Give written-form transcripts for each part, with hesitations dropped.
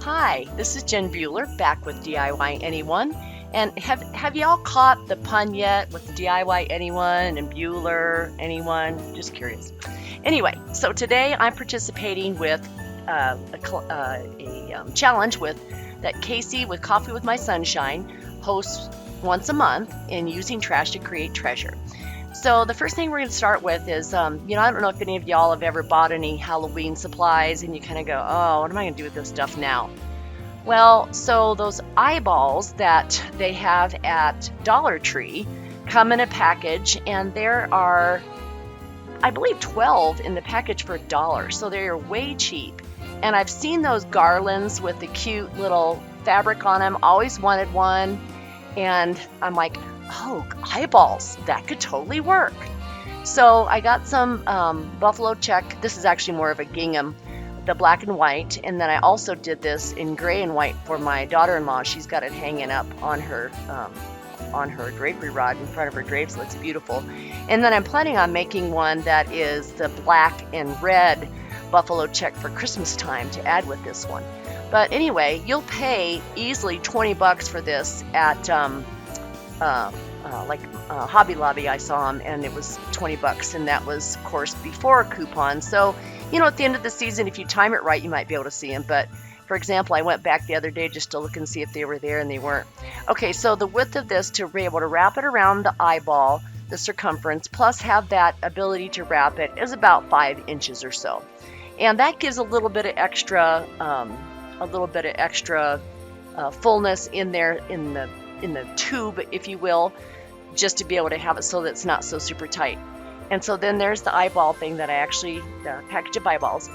Hi, this is Jen Buehler back with DIY Anyone. And have y'all caught the pun yet with DIY Anyone and Buehler Anyone? Just curious. Anyway, so today I'm participating with a challenge that Casey with Coffee with My Sunshine hosts once a month in using trash to create treasure. So the first thing we're going to start with is, I don't know if any of y'all have ever bought any Halloween supplies and you kind of go, oh, what am I going to do with this stuff now? Well, so those eyeballs that they have at Dollar Tree come in a package, and there are, I believe, 12 in the package for $1. So they're way cheap. And I've seen those garlands with the cute little fabric on them, always wanted one. And I'm like, oh, eyeballs, that could totally work. So I got some buffalo check. This is actually more of a gingham, the black and white. And then I also did this in gray and white for my daughter-in-law. She's got it hanging up on her drapery rod in front of her drapes. It looks beautiful. And then I'm planning on making one that is the black and red buffalo check for Christmas time to add with this one. But anyway, you'll pay easily $20 for this at Hobby Lobby. I saw them, and it was $20, and that was, of course, before a coupon. So, at the end of the season, if you time it right, you might be able to see them. But for example, I went back the other day just to look and see if they were there, and they weren't. Okay, so the width of this, to be able to wrap it around the eyeball, the circumference, plus have that ability to wrap it, is about 5 inches or so. And that gives a little bit of extra fullness in there in the tube, if you will, just to be able to have it so that it's not so super tight. And so then there's the eyeball thing that I actually, the package of eyeballs.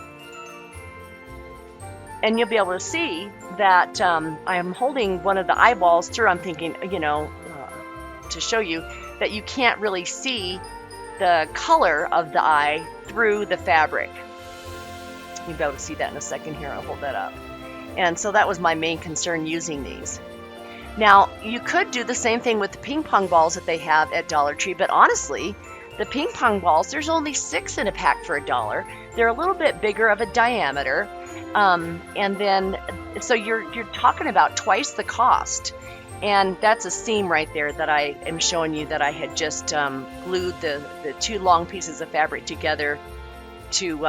And you'll be able to see that I'm holding one of the eyeballs through. I'm thinking, to show you that you can't really see the color of the eye through the fabric. You'll be able to see that in a second here. I'll hold that up. And so that was my main concern using these. Now, you could do the same thing with the ping pong balls that they have at Dollar Tree, but honestly, the ping pong balls, there's only 6 in a pack for $1. They're a little bit bigger of a diameter, and then so you're talking about twice the cost. And that's a seam right there that I am showing you that I had just glued the 2 long pieces of fabric together to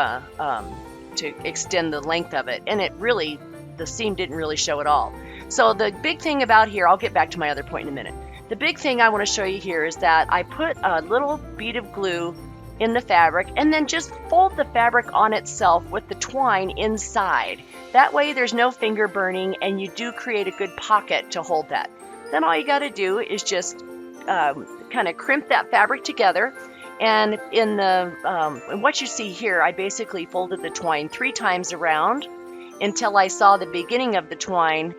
extend the length of it, and the seam didn't really show at all. So the big thing about here, I'll get back to my other point in a minute. The big thing I want to show you here is that I put a little bead of glue in the fabric and then just fold the fabric on itself with the twine inside. That way there's no finger burning, and you do create a good pocket to hold that. Then all you got to do is just kind of crimp that fabric together. And in what you see here, I basically folded the twine 3 times around until I saw the beginning of the twine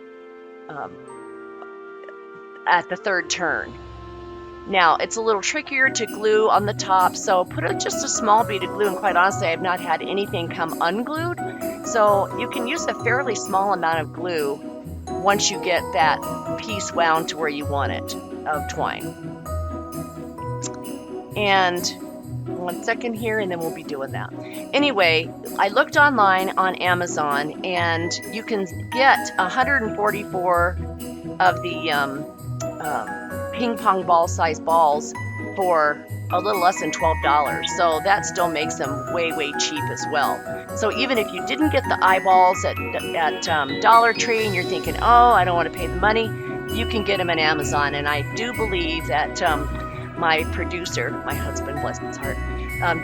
at the 3rd turn. Now, it's a little trickier to glue on the top, so put just a small bead of glue, and quite honestly, I've not had anything come unglued. So you can use a fairly small amount of glue once you get that piece wound to where you want it of twine. And 1 second here, and then we'll be doing that. Anyway, I looked online on Amazon, and you can get 144 of the ping pong ball size balls for a little less than $12. So that still makes them way, way cheap as well. So even if you didn't get the eyeballs at Dollar Tree and you're thinking, oh, I don't want to pay the money, you can get them on Amazon. And I do believe that my producer, my husband, bless his heart,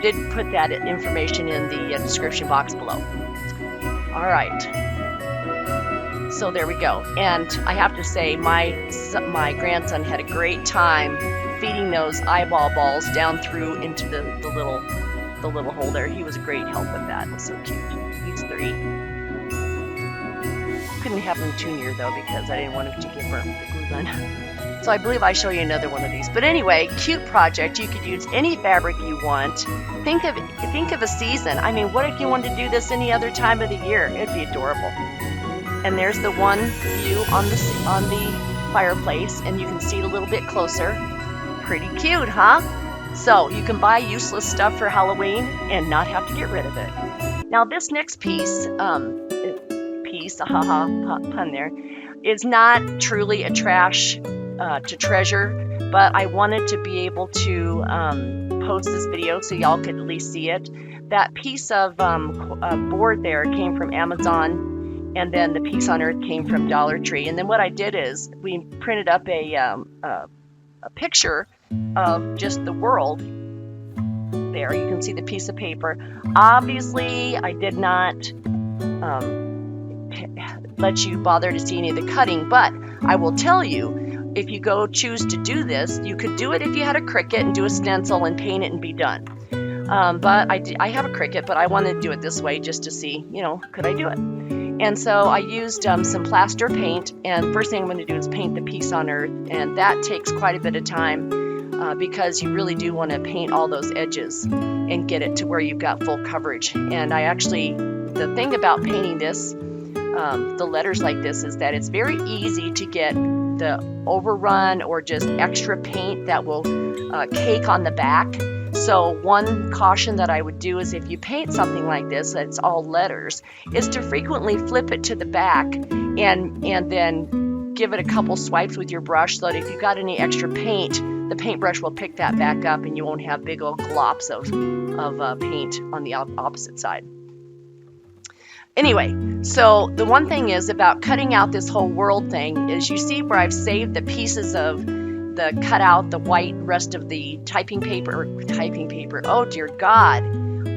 did put that information in the description box below. All right. So there we go. And I have to say, my grandson had a great time feeding those eyeball balls down through into the little hole there. He was a great help with that. It was so cute. He's 3. Couldn't have him too near though, because I didn't want him to get burnt with the glue gun. So I believe I show you another one of these. But anyway, cute project. You could use any fabric you want. Think of a season. I mean, what if you wanted to do this any other time of the year? It'd be adorable. And there's the one view on the fireplace, and you can see it a little bit closer. Pretty cute, huh? So you can buy useless stuff for Halloween and not have to get rid of it. Now this next piece, piece, haha, pun there, is not truly a trash to treasure, but I wanted to be able to post this video so y'all could at least see it. That piece of board there came from Amazon, and then the piece on earth came from Dollar Tree. And then what I did is we printed up a picture of just the world. There, you can see the piece of paper. Obviously, I did not let you bother to see any of the cutting, but I will tell you, if you choose to do this, you could do it if you had a Cricut and do a stencil and paint it and be done. But I have a Cricut, but I wanted to do it this way just to see, could I do it? And so I used some plaster paint, and first thing I'm going to do is paint the piece on earth, and that takes quite a bit of time because you really do want to paint all those edges and get it to where you've got full coverage. And the thing about painting this, the letters like this, is that it's very easy to get the overrun or just extra paint that will cake on the back. So one caution that I would do is if you paint something like this that's all letters, is to frequently flip it to the back and then give it a couple swipes with your brush so that if you've got any extra paint, the paintbrush will pick that back up and you won't have big old glops of paint on the opposite side. Anyway, so the one thing is about cutting out this whole world thing is you see where I've saved the pieces of the cut out the white rest of the typing paper, oh dear God,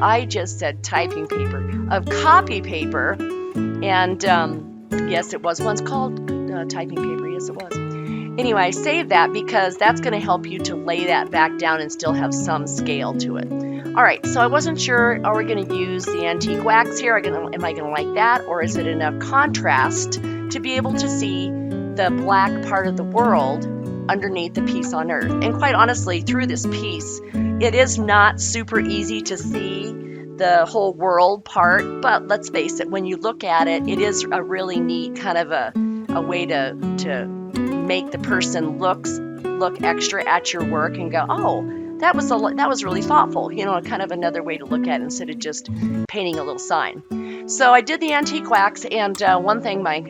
I just said typing paper, of copy paper, and yes, it was once called typing paper, yes it was. Anyway, I saved that because that's going to help you to lay that back down and still have some scale to it. Alright, so I wasn't sure, are we going to use the antique wax here? Am I going to like that? Or is it enough contrast to be able to see the black part of the world underneath the piece on earth? And quite honestly, through this piece, it is not super easy to see the whole world part, but let's face it, when you look at it, it is a really neat kind of a way to make the person look extra at your work and go, oh, that was really thoughtful, kind of another way to look at it instead of just painting a little sign. So I did the antique wax, and one thing my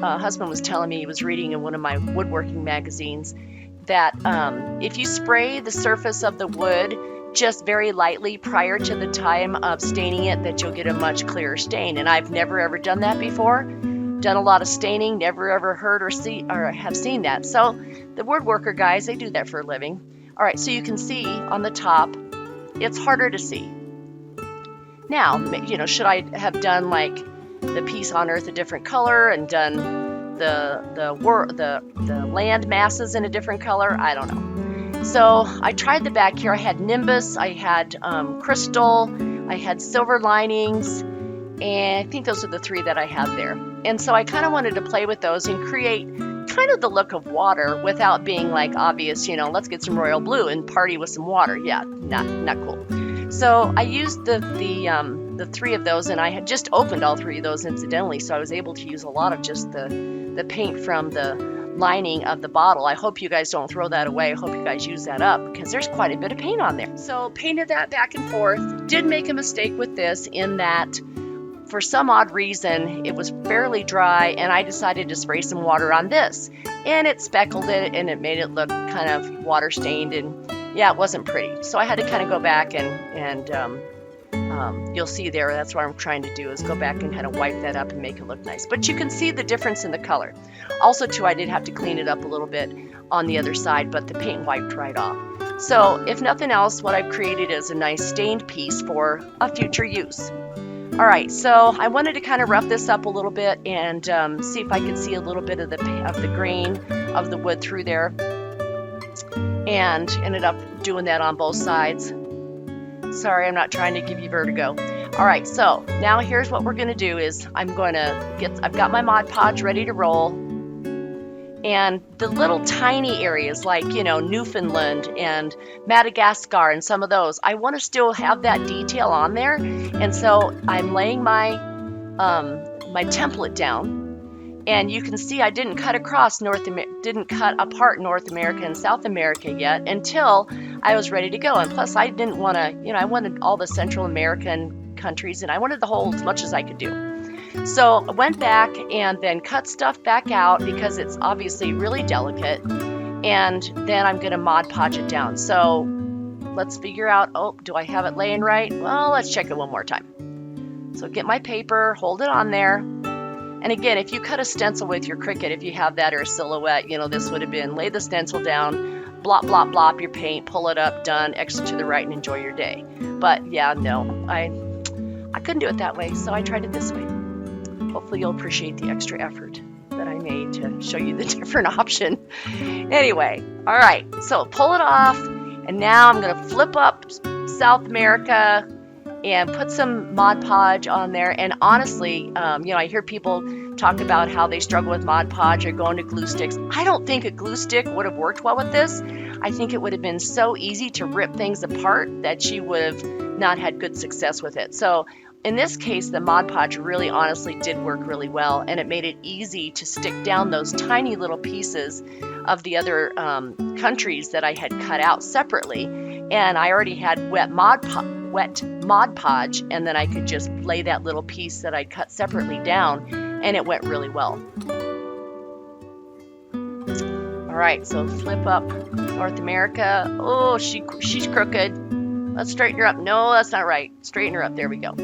husband was telling me, he was reading in one of my woodworking magazines, that if you spray the surface of the wood just very lightly prior to the time of staining it, that you'll get a much clearer stain. And I've never ever done that before. Done a lot of staining, never ever heard or have seen that. So the woodworker guys, they do that for a living. All right, so you can see on the top, it's harder to see. Now, should I have done like the piece on earth a different color and done the land masses in a different color? I don't know. So I tried the back here. I had nimbus, I had crystal, I had silver linings, and I think those are the three that I have there. And so I kind of wanted to play with those and create kind of the look of water without being like obvious, let's get some royal blue and party with some water. Yeah, not cool. So I used the three of those, and I had just opened all three of those incidentally, so I was able to use a lot of just the paint from the lining of the bottle. I hope you guys don't throw that away. I hope you guys use that up because there's quite a bit of paint on there. So painted that back and forth. Did make a mistake with this in that for some odd reason, it was fairly dry, and I decided to spray some water on this. And it speckled it, and it made it look kind of water-stained, and yeah, it wasn't pretty. So I had to kind of go back and you'll see there, that's what I'm trying to do, is go back and kind of wipe that up and make it look nice. But you can see the difference in the color. Also, too, I did have to clean it up a little bit on the other side, but the paint wiped right off. So, if nothing else, what I've created is a nice stained piece for a future use. Alright, so I wanted to kind of rough this up a little bit and see if I could see a little bit of the grain of the wood through there, and ended up doing that on both sides. Sorry, I'm not trying to give you vertigo. Alright, so now here's what we're going to do is I've got my Mod Podge ready to roll, and the little tiny areas like, Newfoundland and Madagascar and some of those, I want to still have that detail on there. And so I'm laying my template down, and you can see I didn't cut apart North America and South America yet until I was ready to go. And plus I didn't want to, I wanted all the Central American countries, and I wanted the whole as much as I could do. So I went back and then cut stuff back out because it's obviously really delicate. And then I'm going to Mod Podge it down. So let's figure out, oh, do I have it laying right? Well, let's check it one more time. So get my paper, hold it on there. And again, if you cut a stencil with your Cricut, if you have that, or a silhouette, this would have been lay the stencil down, blop, blop, blop your paint, pull it up, done, exit to the right, and enjoy your day. But yeah, no, I couldn't do it that way, so I tried it this way. Hopefully you'll appreciate the extra effort that I made to show you the different option. Anyway, all right, so pull it off, and now I'm going to flip up South America and put some Mod Podge on there. And honestly, I hear people talk about how they struggle with Mod Podge or going to glue sticks. I don't think a glue stick would have worked well with this. I think it would have been so easy to rip things apart that she would have not had good success with it. So in this case, the Mod Podge really honestly did work really well, and it made it easy to stick down those tiny little pieces of the other countries that I had cut out separately. And I already had wet Mod Podge, and then I could just lay that little piece that I'd cut separately down, and it went really well. All right, so flip up North America. Oh, she's crooked. Let's straighten her up. No, that's not right. Straighten her up. There we go.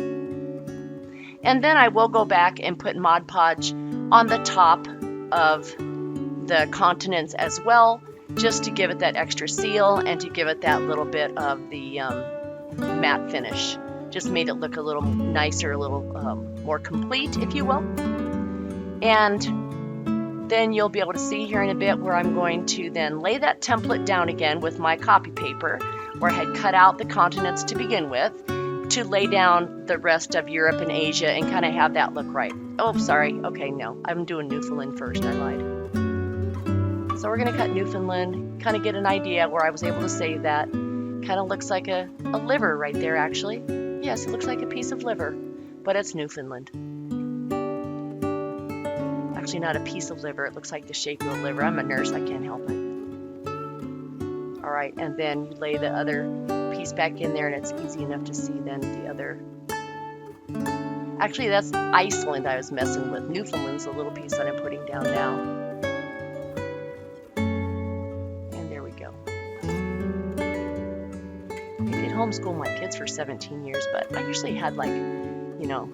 And then I will go back and put Mod Podge on the top of the continents as well, just to give it that extra seal and to give it that little bit of the matte finish. Just made it look a little nicer, a little more complete, if you will. And then you'll be able to see here in a bit where I'm going to then lay that template down again with my copy paper, where I had cut out the continents to begin with, to lay down the rest of Europe and Asia and kind of have that look right. Oh, sorry. Okay, no. I'm doing Newfoundland first. I lied. So we're going to cut Newfoundland, kind of get an idea where I was able to save that. Kind of looks like a liver right there, actually. Yes, it looks like a piece of liver, but it's Newfoundland. Actually, not a piece of liver. It looks like the shape of a liver. I'm a nurse. I can't help it. All right, and then you lay the other piece back in there, and it's easy enough to see then the other. Actually, that's Iceland I was messing with. Newfoundland's the little piece that I'm putting down now. Homeschool my kids for 17 years, but I usually had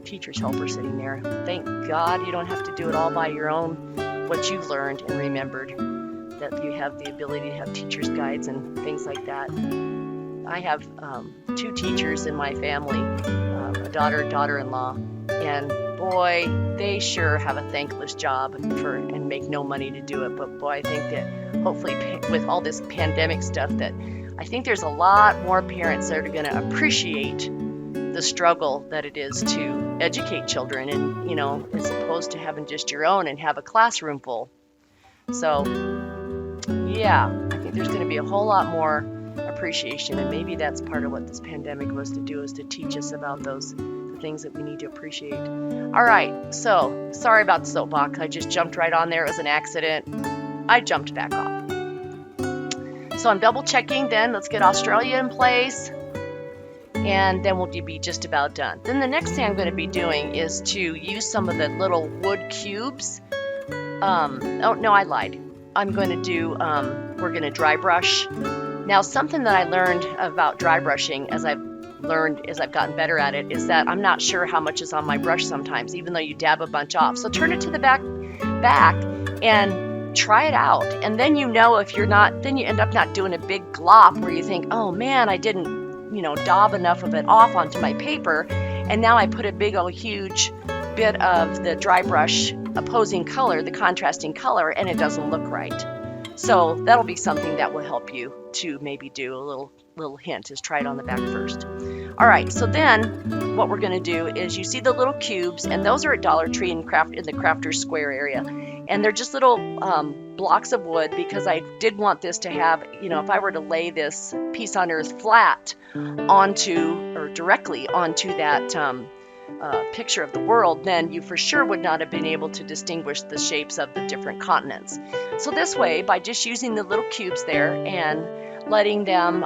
teacher's helper sitting there. Thank God you don't have to do it all by your own, what you learned and remembered, that you have the ability to have teacher's guides and things like that. I have 2 teachers in my family, a daughter-in-law, and boy, they sure have a thankless job and make no money to do it. But boy, I think that hopefully with all this pandemic stuff, that I think there's a lot more parents that are going to appreciate the struggle that it is to educate children, and as opposed to having just your own and have a classroom full. So yeah, I think there's going to be a whole lot more appreciation, and maybe that's part of what this pandemic was to do, is to teach us about the things that we need to appreciate. All right, so sorry about the soapbox. I just jumped right on there. It was an accident. I jumped back off. So I'm double checking then. Let's get Australia in place, and then we'll be just about done. Then the next thing I'm going to be doing is to use some of the little wood cubes. Oh, no, I lied. I'm going to do, we're going to dry brush. Now, something that I learned about dry brushing as I've gotten better at it, is that I'm not sure how much is on my brush sometimes, even though you dab a bunch off. So turn it to the back and try it out. And then if you're not, then you end up not doing a big glop where you think, oh man, I didn't, daub enough of it off onto my paper. And now I put a big old huge bit of the dry brush opposing color, the contrasting color, and it doesn't look right. So that'll be something that will help you to maybe do. A little hint is try it on the back first. All right, so then what we're going to do is, you see the little cubes, and those are at Dollar Tree in the Crafters Square area, and they're just little blocks of wood, because I did want this to have, if I were to lay this piece on earth flat directly onto that picture of the world, then you for sure would not have been able to distinguish the shapes of the different continents. So this way, by just using the little cubes there and letting them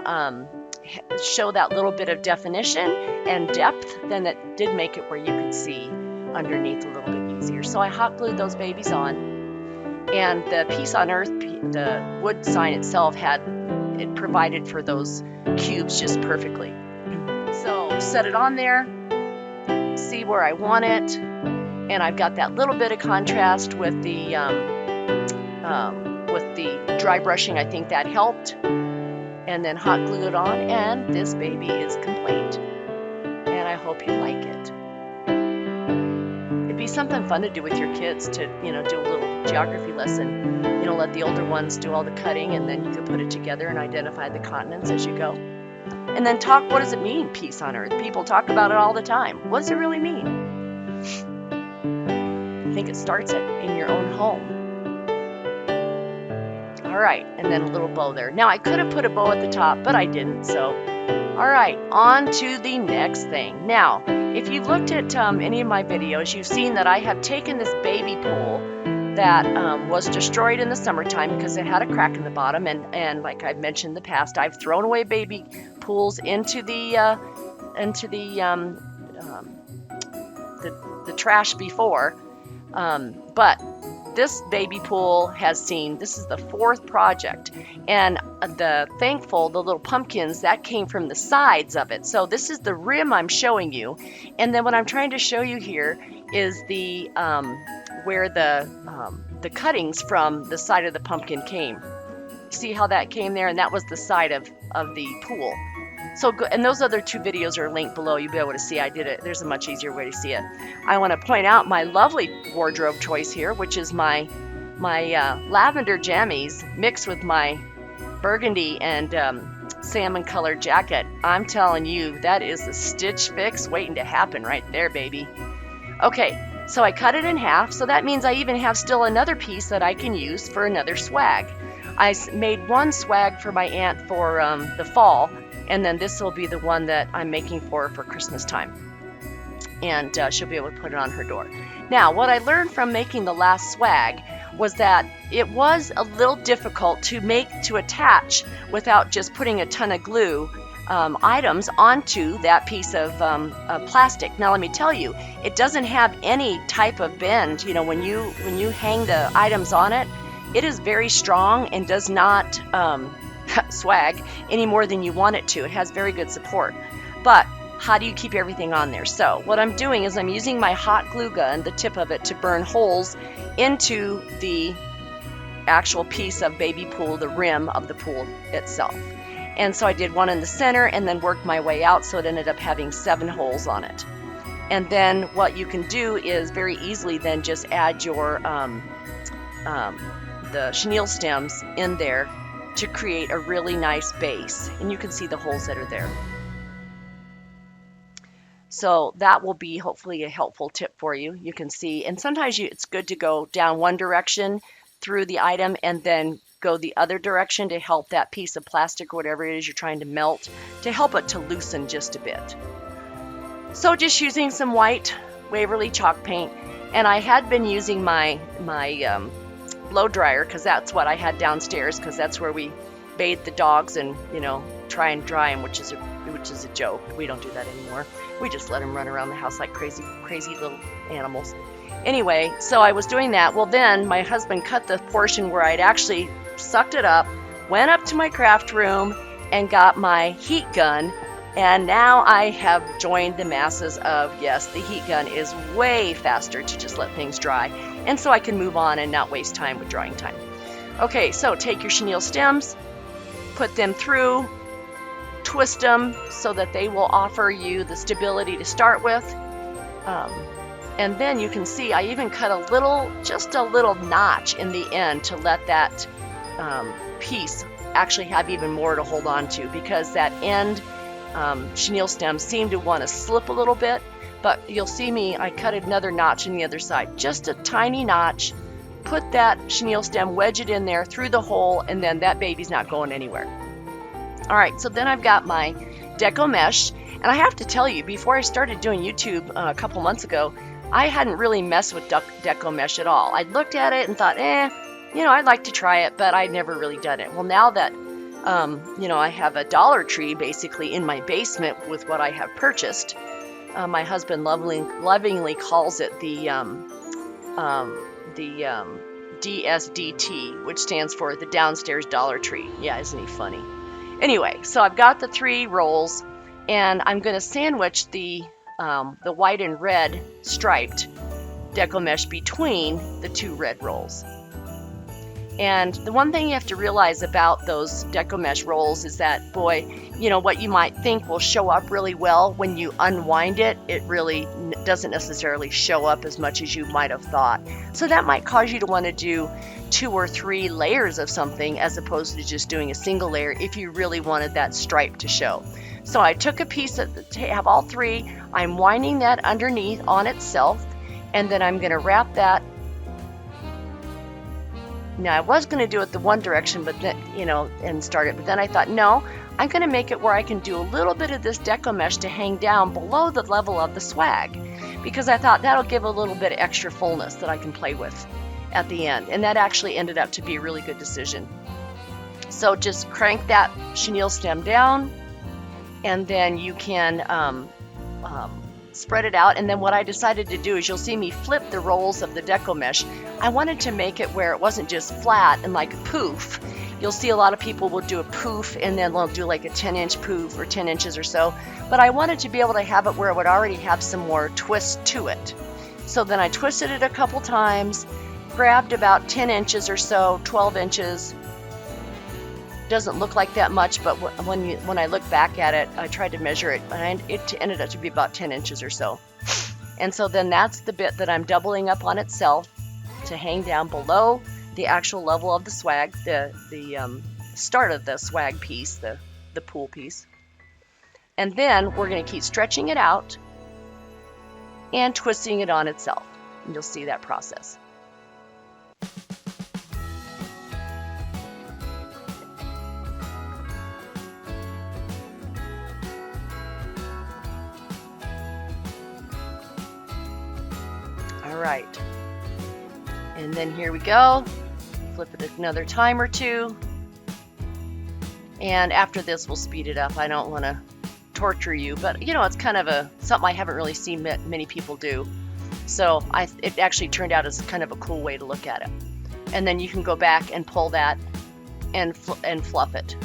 show that little bit of definition and depth, then it did make it where you could see underneath a little bit easier. So I hot glued those babies on, and the Peace on Earth, the wood sign itself it provided for those cubes just perfectly. So set it on there, see where I want it, and I've got that little bit of contrast with the dry brushing. I think that helped. And then hot glue it on, and this baby is complete. And I hope you like it. It'd be something fun to do with your kids, to do a little geography lesson. Let the older ones do all the cutting, and then you can put it together and identify the continents as you go. And then talk, what does it mean, peace on earth? People talk about it all the time. What does it really mean? I think it starts in your own home. All right, and then a little bow there. Now, I could have put a bow at the top, but I didn't, so. All right, on to the next thing. Now, if you've looked at any of my videos, you've seen that I have taken this baby pool that was destroyed in the summertime because it had a crack in the bottom, and like I've mentioned in the past, I've thrown away baby pools into the trash before, but this baby pool has seen, this is the 4th project, and the little pumpkins, that came from the sides of it. So this is the rim I'm showing you, and then what I'm trying to show you here is the where the cuttings from the side of the pumpkin came. See how that came there, and that was the side of the pool. So good, and those other 2 videos are linked below. You'll be able to see I did it. There's a much easier way to see it. I want to point out my lovely wardrobe choice here, which is my lavender jammies mixed with my burgundy and salmon colored jacket. I'm telling you, that is the stitch fix waiting to happen right there, baby. Okay, so I cut it in half, so that means I even have still another piece that I can use for another swag. I made one swag for my aunt for the fall, and then this will be the one that I'm making for Christmas time. And she'll be able to put it on her door. Now, what I learned from making the last swag was that it was a little difficult to attach without just putting a ton of glue items onto that piece of plastic. Now, let me tell you, it doesn't have any type of bend. When you hang the items on it, it is very strong and does not swag any more than you want it to. It has very good support. But how do you keep everything on there? So what I'm doing is I'm using my hot glue gun, the tip of it, to burn holes into the actual piece of baby pool, the rim of the pool itself. And so I did one in the center and then worked my way out, so it ended up having 7 holes on it. And then what you can do is very easily then just add your the chenille stems in there to create a really nice base. And you can see the holes that are there. So that will be hopefully a helpful tip for you. You can see, and sometimes it's good to go down one direction through the item and then go the other direction to help that piece of plastic or whatever it is you're trying to melt, to help it to loosen just a bit. So just using some white Waverly chalk paint, and I had been using my blow dryer because that's what I had downstairs, because that's where we bathe the dogs and try and dry them, which is a joke. We don't do that anymore. We just let them run around the house like crazy little animals. Anyway, so I was doing that. Well, then my husband cut the portion where I'd actually sucked it up, went up to my craft room and got my heat gun, and now I have joined the masses of, yes, the heat gun is way faster to just let things dry, and so I can move on and not waste time with drying time. Okay, so take your chenille stems, put them through, twist them so that they will offer you the stability to start with. And then you can see I even cut just a little notch in the end to let that piece actually have even more to hold on to, because that end chenille stem seemed to want to slip a little bit, but you'll see me, I cut another notch on the other side, just a tiny notch, put that chenille stem, wedge it in there through the hole, and then that baby's not going anywhere. All right, so then I've got my deco mesh, and I have to tell you, before I started doing YouTube a couple months ago, I hadn't really messed with deco mesh at all. I looked at it and thought, I'd like to try it, but I'd never really done it. Well, now that, I have a Dollar Tree basically in my basement with what I have purchased, my husband lovingly calls it the DSDT, which stands for the downstairs Dollar Tree. Yeah, isn't he funny? Anyway, so I've got the 3 rolls, and I'm going to sandwich the white and red striped deco mesh between the 2 red rolls. And the one thing you have to realize about those deco mesh rolls is that, boy, what you might think will show up really well when you unwind it, it really doesn't necessarily show up as much as you might have thought. So that might cause you to want to do 2 or 3 layers of something as opposed to just doing a single layer if you really wanted that stripe to show. So I took a piece have all 3, I'm winding that underneath on itself, and then I'm going to wrap that. Now, I was going to do it the one direction, but then, and start it. But then I thought, no, I'm going to make it where I can do a little bit of this deco mesh to hang down below the level of the swag, because I thought that'll give a little bit of extra fullness that I can play with at the end. And that actually ended up to be a really good decision. So just crank that chenille stem down, and then you can spread it out. And then what I decided to do is, you'll see me flip the rolls of the deco mesh. I wanted to make it where it wasn't just flat and like a poof. You'll see a lot of people will do a poof and then they'll do like a 10-inch poof or 10 inches or so. But I wanted to be able to have it where it would already have some more twist to it. So then I twisted it a couple times, grabbed about 10 inches or so, 12 inches. Doesn't look like that much, but when I look back at it, I tried to measure it, and it ended up to be about 10 inches or so. And so then that's the bit that I'm doubling up on itself to hang down below the actual level of the swag, the start of the swag piece, the pool piece. And then we're going to keep stretching it out and twisting it on itself. And you'll see that process. All right, and then here we go. Flip it another time or 2, and after this we'll speed it up. I don't want to torture you, but it's kind of something I haven't really seen many people do, so it actually turned out as kind of a cool way to look at it. And then you can go back and pull that and fluff it,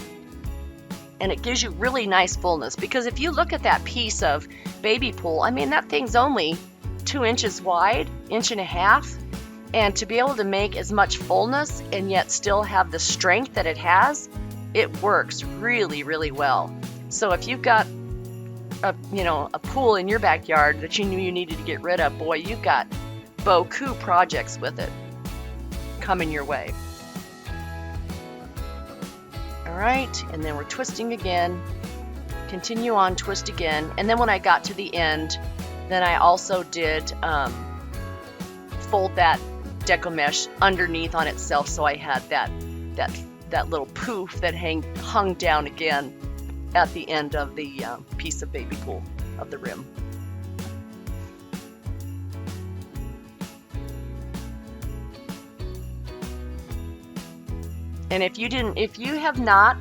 and it gives you really nice fullness, because if you look at that piece of baby pool, I mean, that thing's only 2 inches wide, 1.5 inches, and to be able to make as much fullness and yet still have the strength that it has, it works really, really well. So if you've got a pool in your backyard that you knew you needed to get rid of, boy, you've got beaucoup projects with it coming your way. All right, and then we're twisting again, continue on, twist again, and then when I got to the end, then I also did fold that deco mesh underneath on itself, so I had that little poof that hung down again at the end of the piece of baby pool of the rim. And if you have not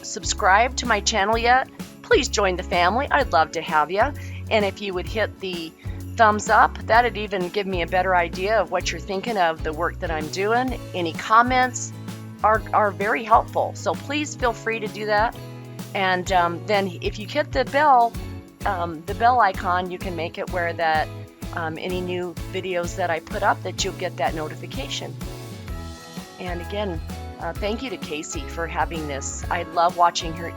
subscribed to my channel yet, please join the family. I'd love to have you. And if you would hit the thumbs up, that'd even give me a better idea of what you're thinking of the work that I'm doing. Any comments are very helpful, so please feel free to do that. And then if you hit the bell icon, you can make it where that any new videos that I put up, that you'll get that notification. And again, thank you to Casey for having this. I love watching her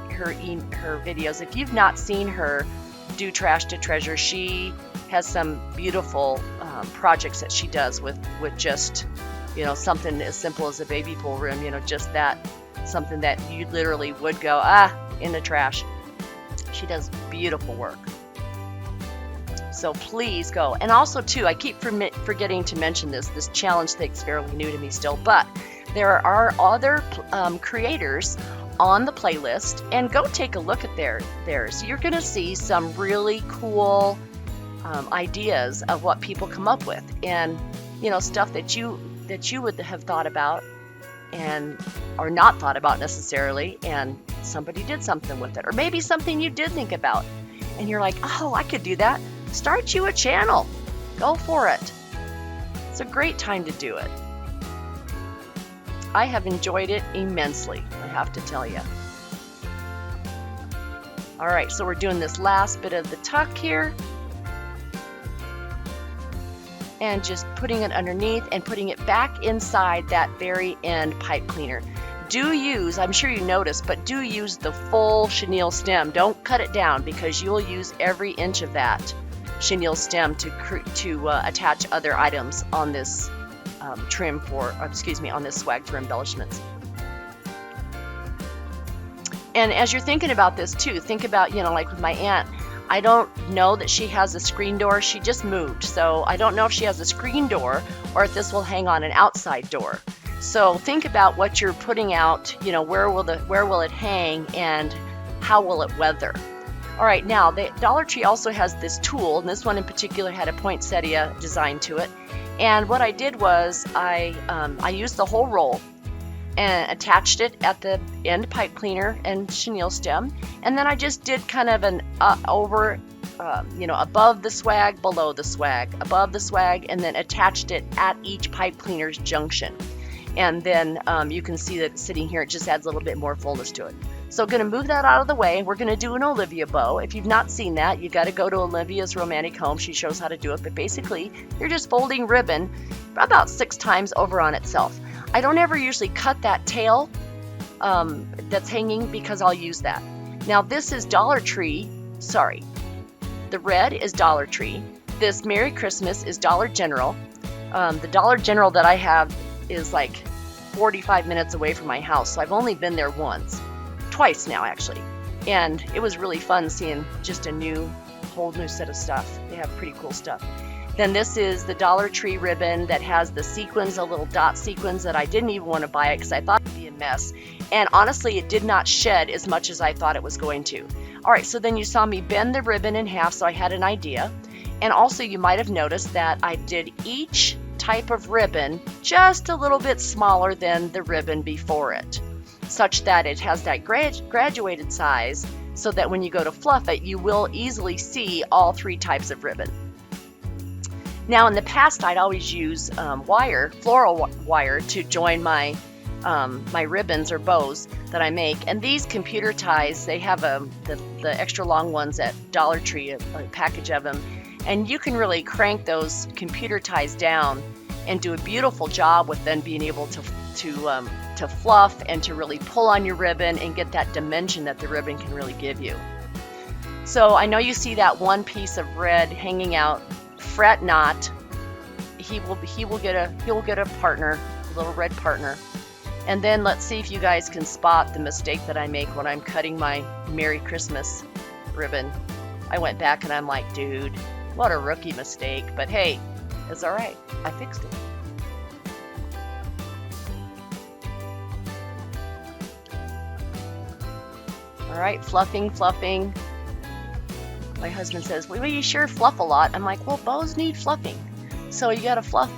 videos. If you've not seen her do Trash to Treasure, she has some beautiful projects that she does with just something as simple as a baby pool rim, just that, something that you literally would go in the trash. She does beautiful work, so please go. And also too, I keep forgetting to mention this challenge thing's fairly new to me still, but there are other creators on the playlist, and go take a look at theirs. You're going to see some really cool ideas of what people come up with, and stuff that you would have thought about and or not thought about necessarily, and somebody did something with it, or maybe something you did think about and you're like, oh, I could do that, start you a channel. Go for it. It's a great time to do it. I have enjoyed it immensely, I have to tell you. All right, so we're doing this last bit of the tuck here. And just putting it underneath and putting it back inside that very end pipe cleaner. Do use, I'm sure you noticed, but do use the full chenille stem. Don't cut it down, because you'll use every inch of that chenille stem to attach other items on this trim on this swag for embellishments. And as you're thinking about this too, think about, like with my aunt, I don't know that she has a screen door. She just moved, so I don't know if she has a screen door or if this will hang on an outside door. So think about what you're putting out, where will it hang and how will it weather. All right, now the Dollar Tree also has this tool, and this one in particular had a poinsettia design to it. And what I did was I used the whole roll and attached it at the end pipe cleaner and chenille stem, and then I just did kind of an above the swag, below the swag, above the swag, and then attached it at each pipe cleaner's junction. And then you can see that sitting here, it just adds a little bit more fullness to it. So going to move that out of the way. We're going to do an Olivia bow. If you've not seen that, you got to go to Olivia's Romantic Home. She shows how to do it. But basically, you're just folding ribbon about 6 times over on itself. I don't ever usually cut that tail that's hanging, because I'll use that. Now this is Dollar Tree. Sorry. The red is Dollar Tree. This Merry Christmas is Dollar General. The Dollar General that I have is like 45 minutes away from my house. So I've only been there twice now actually. And it was really fun seeing just a whole new set of stuff. They have pretty cool stuff. Then this is the Dollar Tree ribbon that has the sequins, a little dot sequins that I didn't even want to buy it because I thought it'd be a mess. And honestly, it did not shed as much as I thought it was going to. All right, so then you saw me bend the ribbon in half, so I had an idea. And also you might have noticed that I did each type of ribbon just a little bit smaller than the ribbon before it, such that it has that graduated size, so that when you go to fluff it, you will easily see all 3 types of ribbon. Now in the past, I'd always use floral wire to join my ribbons or bows that I make. And these computer ties, they have the extra long ones at Dollar Tree, a package of them. And you can really crank those computer ties down and do a beautiful job with them being able to fluff and to really pull on your ribbon and get that dimension that the ribbon can really give you. So I know you see that one piece of red hanging out. Fret not. He will get a partner, a little red partner. And then let's see if you guys can spot the mistake that I make when I'm cutting my Merry Christmas ribbon. I went back and I'm like, dude, what a rookie mistake. But hey, it's all right. I fixed it. All right, fluffing. My husband says, well, you sure fluff a lot. I'm like, well, bows need fluffing. So you gotta fluff.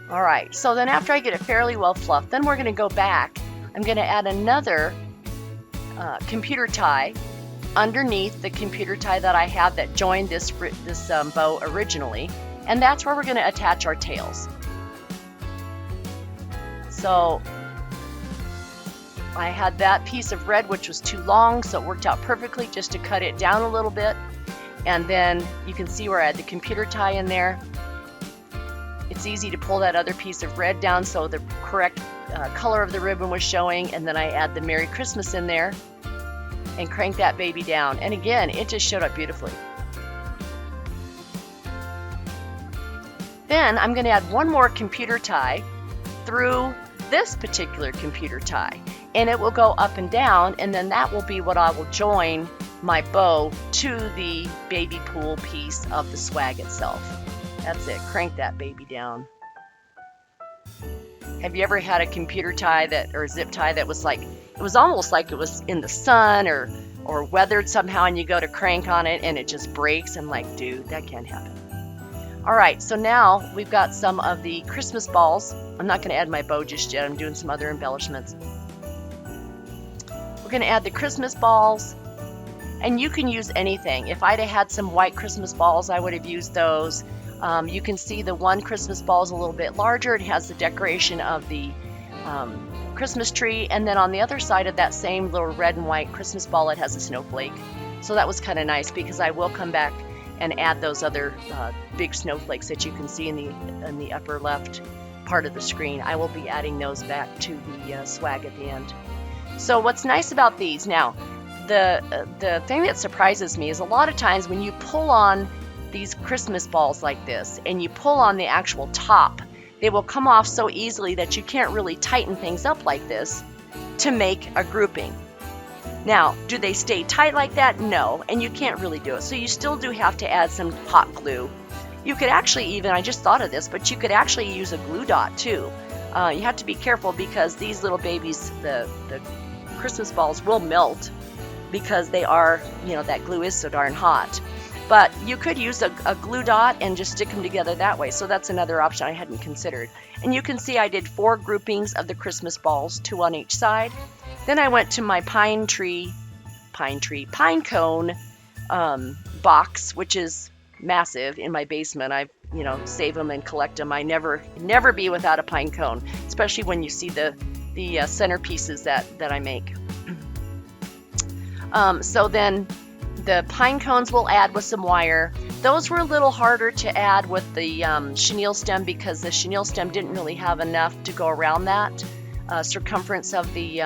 All right, so then after I get it fairly well fluffed, then we're gonna go back. I'm gonna add another computer tie underneath the computer tie that I had that joined this bow originally. And that's where we're gonna attach our tails. So I had that piece of red which was too long, so it worked out perfectly just to cut it down a little bit. And then you can see where I had the computer tie in there. It's easy to pull that other piece of red down so the correct color of the ribbon was showing, and then I add the Merry Christmas in there and crank that baby down. And again, it just showed up beautifully. Then I'm going to add one more computer tie through this particular computer tie, and it will go up and down, and then that will be what I will join my bow to the baby pool piece of the swag itself. That's it. Crank that baby down. Have you ever had a computer tie or zip tie that was like, it was almost like it was in the sun or weathered somehow, and you go to crank on it and it just breaks? I'm like, dude, that can't happen. All right, so now we've got some of the Christmas balls. I'm not going to add my bow just yet. I'm doing some other embellishments. We're going to add the Christmas balls And you can use anything. If I'd have had some white Christmas balls, I would have used those. You can see the one Christmas ball is a little bit larger. It has the decoration of the Christmas tree, and then on the other side of that same little red and white Christmas ball, it has a snowflake. So that was kind of nice, because I will come back and add those other big snowflakes that you can see in the upper left part of the screen. I will be adding those back to the swag at the end. So what's nice about these now, the thing that surprises me is a lot of times when you pull on these Christmas balls like this and you pull on the actual top, they will come off so easily that you can't really tighten things up like this to make a grouping. Now, do they stay tight like that? No, and you can't really do it. So you still do have to add some hot glue. You could actually even, I just thought of this, but you could actually use a glue dot too. You have to be careful, because these little babies, the Christmas balls will melt, because they are, that glue is so darn hot. But you could use a glue dot and just stick them together that way. So that's another option I hadn't considered. And you can see I did 4 groupings of the Christmas balls, 2 on each side. Then I went to my pine cone box, which is massive, in my basement. I save them and collect them. I never be without a pine cone, especially when you see the centerpieces that I make. So then the pine cones we'll add with some wire. Those were a little harder to add with the chenille stem, because the chenille stem didn't really have enough to go around that circumference of the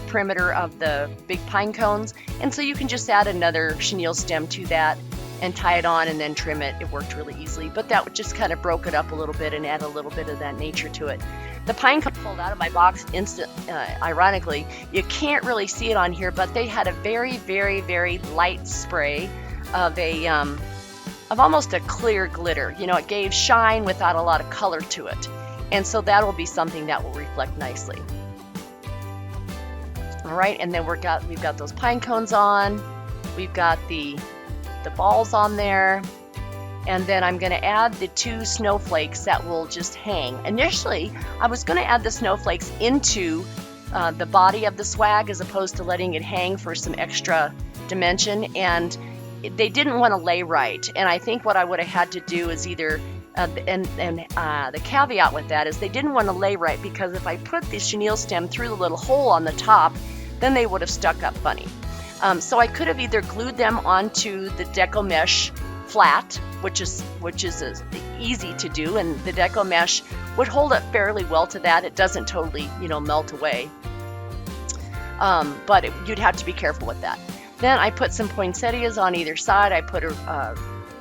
perimeter of the big pine cones. And so you can just add another chenille stem to that and tie it on and then trim it. It worked really easily, but that just kind of broke it up a little bit and add a little bit of that nature to it. The pine cone pulled out of my box ironically. You can't really see it on here, but they had a very, very, very light spray of almost a clear glitter. It gave shine without a lot of color to it. And so that will be something that will reflect nicely. All right, and then we've got those pine cones on. We've got the balls on there. And then I'm going to add the 2 snowflakes that will just hang. Initially, I was going to add the snowflakes into the body of the swag, as opposed to letting it hang for some extra dimension. And they didn't want to lay right. And I think what I would have had to do is either, the caveat with that is they didn't want to lay right, because if I put the chenille stem through the little hole on the top, then they would have stuck up funny. So I could have either glued them onto the deco mesh flat, which is easy to do, and the deco mesh would hold up fairly well to that. It doesn't totally, melt away, but you'd have to be careful with that. Then I put some poinsettias on either side. I put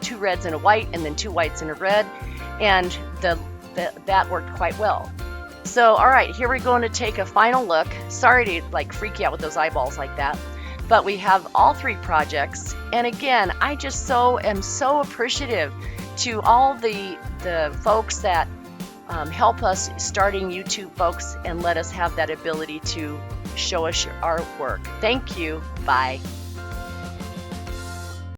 2 reds and a white, and then 2 whites and a red, and that worked quite well. So, all right, here we're going to take a final look. Sorry to freak you out with those eyeballs like that. But we have all 3 projects, and again, I just am so appreciative to all the folks that help us starting YouTube, folks, and let us have that ability to show us our work. Thank you. Bye.